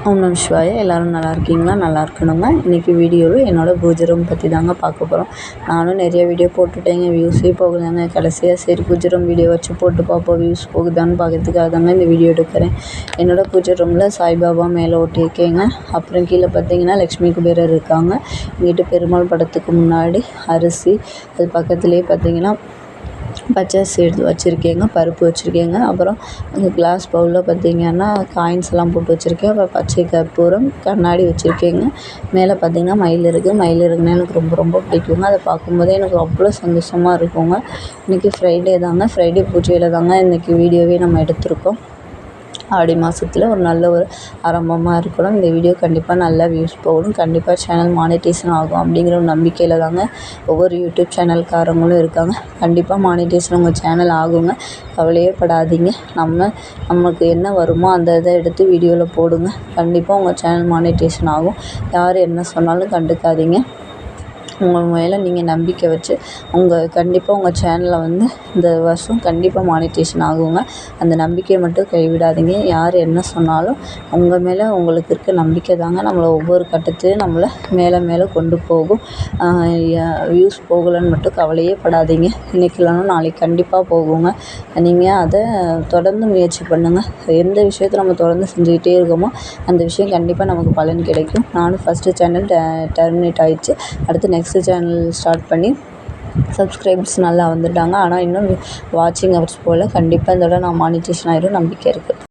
ஓம் நம சிவாய. எல்லோரும் நல்லா இருக்கீங்களா? நல்லா இருக்கணுங்க. இன்றைக்கி வீடியோவில் என்னோடய பூஜை ரூம் பற்றி தாங்க பார்க்க போகிறோம். நானும் நிறைய வீடியோ போட்டுட்டேங்க, வியூஸே போகுதாங்க. கடைசியாக சரி பூஜை ரூம் வீடியோ வச்சு போட்டு பார்ப்போம், வியூஸ் போகுதான்னு பார்க்கறதுக்காக தாங்க இந்த வீடியோ எடுக்கிறேன். என்னோடய பூஜை ரூமில் சாய்பாபா மேலே ஒட்டியிருக்கேங்க. அப்புறம் கீழே பார்த்தீங்கன்னா லக்ஷ்மி குபேரர் இருக்காங்க. இங்கிட்டு பெருமாள் படத்துக்கு முன்னாடி அரிசி, அது பக்கத்துலேயே பார்த்தீங்கன்னா பச்சரிசி எடுத்து வச்சுருக்கேங்க, பருப்பு வச்சுருக்கேங்க. அப்புறம் அந்த கிளாஸ் பவுலில் பார்த்திங்கன்னா காயின்ஸ் எல்லாம் போட்டு வச்சுருக்கேன். அப்புறம் பச்சை கற்பூரம், கண்ணாடி வச்சுருக்கேங்க. மேலே பார்த்திங்கன்னா மயில் இருக்குது. மயில் இருக்குன்னா எனக்கு ரொம்ப ரொம்ப பிடிக்குங்க. அதை பார்க்கும்போதே எனக்கு அவ்வளோ சந்தோஷமாக இருக்குங்க. இன்றைக்கி ஃப்ரைடே தாங்க, ஃப்ரைடே பூஜையில் தாங்க இன்றைக்கி வீடியோவே நம்ம எடுத்திருக்கோம். ஆடி மாதத்தில் ஒரு நல்ல ஒரு ஆரம்பமாக இருக்கணும். இந்த வீடியோ கண்டிப்பாக நல்லா வியூஸ் போகணும், கண்டிப்பாக சேனல் மானிட்டேஷன் ஆகும் அப்படிங்கிற ஒரு நம்பிக்கையில் தாங்க ஒவ்வொரு யூடியூப் சேனல்காரங்களும் இருக்காங்க. கண்டிப்பாக மானிட்டேஷன் உங்கள் சேனல் ஆகுங்க, கவலையே படாதீங்க. நமக்கு என்ன வருமோ அந்த இதை எடுத்து வீடியோவில் போடுங்க. கண்டிப்பாக உங்கள் சேனல் மானிட்டேஷன் ஆகும். யார் என்ன சொன்னாலும் கண்டுக்காதீங்க. உங்கள் மேலே நீங்கள் நம்பிக்கை வச்சு கண்டிப்பாக உங்கள் சேனலை இந்த வருஷம் கண்டிப்பாக மானிட்டேஷன் ஆகுங்க. அந்த நம்பிக்கையை மட்டும் கைவிடாதீங்க. யார் என்ன சொன்னாலும் உங்கள் மேலே உங்களுக்கு இருக்க நம்பிக்கை தாங்க நம்மளை ஒவ்வொரு கட்டத்தையும் நம்மளை மேலே மேலே கொண்டு போகும். வியூஸ் போகலைன்னு மட்டும் கவலையே படாதீங்க. இன்றைக்கி இல்லைனா நாளைக்கு கண்டிப்பாக போகுங்க. நீங்கள் அதை தொடர்ந்து முயற்சி பண்ணுங்கள். எந்த விஷயத்தை நம்ம தொடர்ந்து செஞ்சுக்கிட்டே இருக்கோமோ அந்த விஷயம் கண்டிப்பாக நமக்கு பலன் கிடைக்கும். நானும் ஃபஸ்ட்டு சேனல் டெர்மினேட் ஆகிடுச்சு. அடுத்து நெக்ஸ்ட் சேனல் ஸ்டார்ட் பண்ணி சப்ஸ்கிரைபர்ஸ் நல்லா வந்துட்டாங்க. ஆனால் இன்னும் வாட்சிங் ஹவர்ஸ் போல் கண்டிப்பாக இந்த தடவை நான் மானிட்டேஷன் ஆகிடும் நம்பிக்கை இருக்குது.